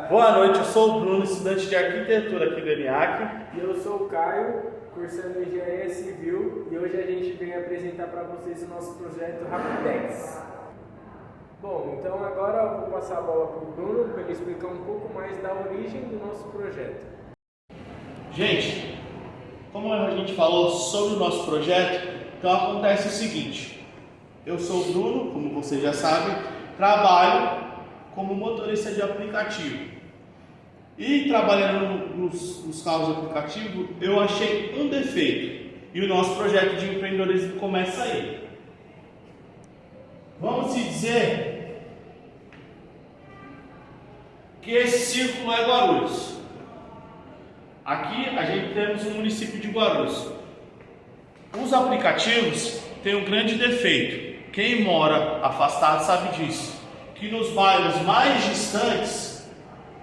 Boa noite, eu sou o Bruno, estudante de arquitetura aqui do ENIAC. E eu sou o Caio, cursando Engenharia Civil, e hoje a gente vem apresentar para vocês o nosso projeto Rapidex. Bom, então agora eu vou passar a bola para o Bruno para ele explicar um pouco mais da origem do nosso projeto. Gente, como a gente falou sobre o nosso projeto, então acontece o seguinte: eu sou o Bruno, como vocês já sabem, trabalho como motorista de aplicativo. E trabalhando nos carros de aplicativo, eu achei um defeito. E o nosso projeto de empreendedorismo começa aí. Vamos dizer que esse círculo é Guarulhos. Aqui a gente temos o município de Guarulhos. Os aplicativos têm um grande defeito. Quem mora afastado sabe disso. Que nos bairros mais distantes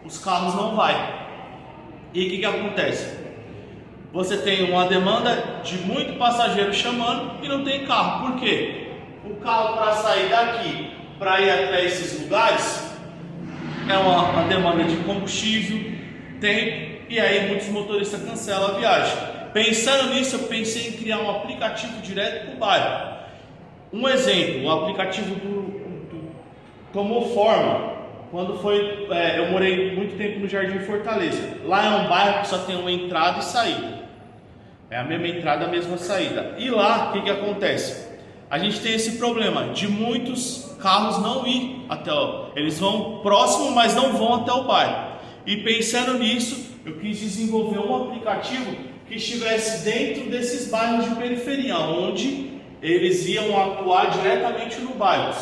os carros não vão. E o que acontece? Você tem uma demanda de muito passageiro chamando e não tem carro. Por quê? O carro, para sair daqui para ir até esses lugares, é uma demanda de combustível, tempo, e aí muitos motoristas cancelam a viagem. Pensando nisso, eu pensei em criar um aplicativo direto para o bairro. Um exemplo, o aplicativo tomou forma quando foi, eu morei muito tempo no Jardim Fortaleza. Lá é um bairro que só tem uma entrada e saída. É a mesma entrada, a mesma saída. E lá, o que acontece? A gente tem esse problema de muitos carros não ir até eles vão próximo, mas não vão até o bairro. E pensando nisso, eu quis desenvolver um aplicativo que estivesse dentro desses bairros de periferia, onde eles iam atuar diretamente no bairro.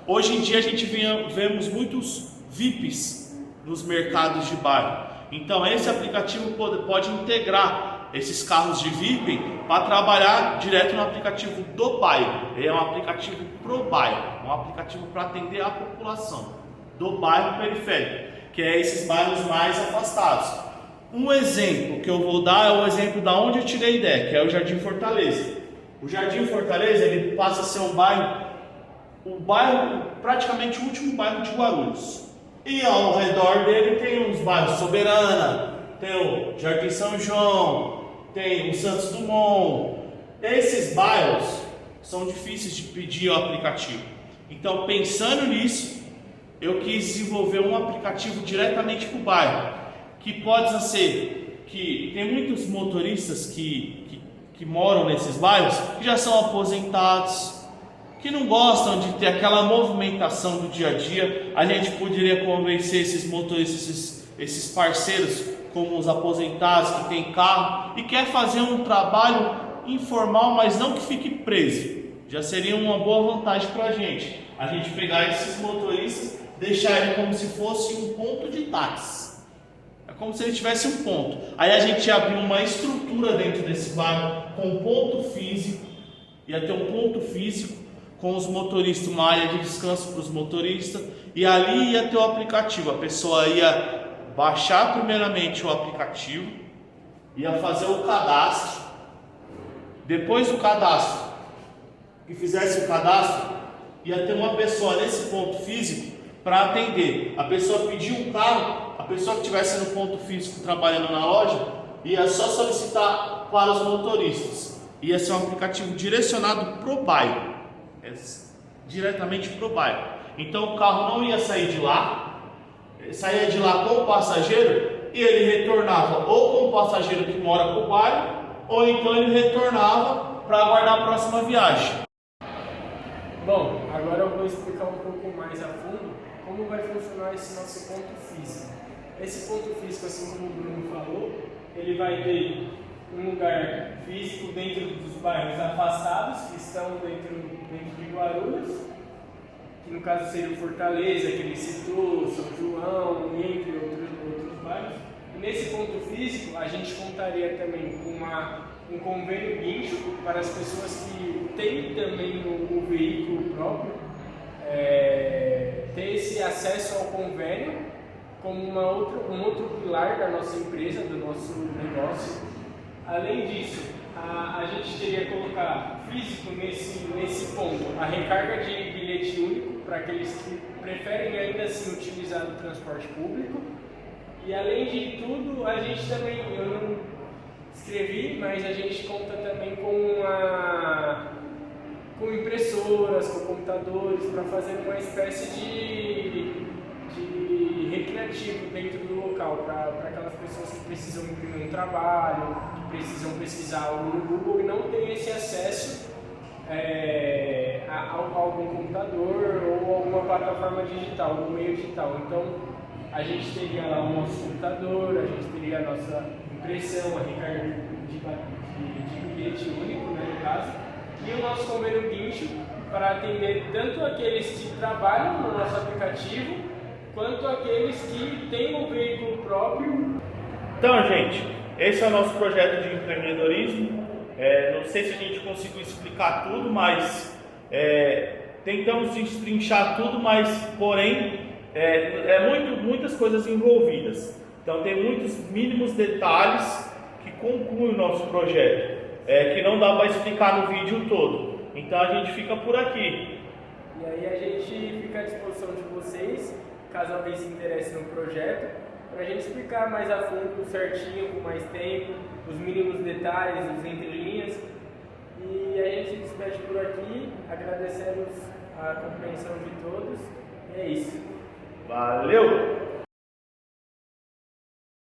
Hoje em dia a gente vemos muitos VIPs nos mercados de bairro. Então esse aplicativo pode integrar esses carros de VIP para trabalhar direto no aplicativo do bairro. É um aplicativo pro bairro, um aplicativo para atender a população do bairro periférico, que é esses bairros mais afastados. Um exemplo que eu vou dar é o exemplo da onde eu tirei a ideia, que é o Jardim Fortaleza. O Jardim Fortaleza ele passa a ser um bairro, praticamente o último bairro de Guarulhos. E ao redor dele tem os bairros Soberana, tem o Jardim São João, tem o Santos Dumont. Esses bairros são difíceis de pedir o aplicativo. Então, pensando nisso, eu quis desenvolver um aplicativo diretamente para o bairro, que pode ser que tem muitos motoristas que moram nesses bairros que já são aposentados, que não gostam de ter aquela movimentação do dia a dia. A gente poderia convencer esses motoristas, esses parceiros, como os aposentados que têm carro e quer fazer um trabalho informal, mas não que fique preso. Já seria uma boa vantagem para a gente pegar esses motoristas, deixar ele como se fosse um ponto de táxi. É como se ele tivesse um ponto. Aí a gente ia abrir uma estrutura dentro desse bairro com um ponto físico, ia ter um ponto físico com os motoristas, uma área de descanso para os motoristas, e ali ia ter o aplicativo. A pessoa ia baixar primeiramente o aplicativo, ia fazer o cadastro. Depois do cadastro, que fizesse o cadastro, ia ter uma pessoa nesse ponto físico para atender. A pessoa pediu um carro, a pessoa que estivesse no ponto físico trabalhando na loja, ia só solicitar para os motoristas. Ia ser um aplicativo direcionado para o bairro. Diretamente para o bairro. Então o carro não ia sair de lá, saía de lá com o passageiro e ele retornava ou com o passageiro que mora para o bairro, ou então ele retornava para aguardar a próxima viagem. Bom, agora eu vou explicar um pouco mais a fundo como vai funcionar esse nosso ponto físico. Esse ponto físico, assim como o Bruno falou, ele vai ter um lugar físico dentro dos bairros afastados que estão dentro de Guarulhos, que no caso seria o Fortaleza, que ele citou, São João, entre outros bairros. E nesse ponto físico a gente contaria também com um convênio guincho para as pessoas que têm também o veículo próprio, ter esse acesso ao convênio como um outro pilar da nossa empresa, do nosso negócio. Além disso, a gente teria que colocar físico nesse ponto a recarga de bilhete único para aqueles que preferem ainda assim utilizar o transporte público. E além de tudo, a gente também, eu não escrevi, mas a gente conta também com impressoras, com computadores, para fazer uma espécie de recreativo dentro do local, para aquelas pessoas que precisam imprimir um trabalho, que precisam pesquisar algo no Google e não têm esse acesso a algum computador ou alguma plataforma digital, algum meio digital. Então, a gente teria lá o nosso computador, a gente teria a nossa impressão, a recarga de bilhete único, né, no caso, e o nosso convênio guincho para atender tanto aqueles que trabalham no nosso aplicativo, quanto aqueles que têm um veículo próprio. Então, gente, esse é o nosso projeto de empreendedorismo. Não sei se a gente conseguiu explicar tudo, mas tentamos destrinchar tudo, mas porém muitas coisas envolvidas. Então tem muitos mínimos detalhes que concluem o nosso projeto, que não dá para explicar no vídeo todo. Então a gente fica por aqui. E aí a gente fica à disposição de vocês, caso alguém se interesse no projeto, para a gente explicar mais a fundo, certinho, com mais tempo, os mínimos detalhes, as entrelinhas. E a gente se despede por aqui, agradecemos a compreensão de todos. E é isso. Valeu!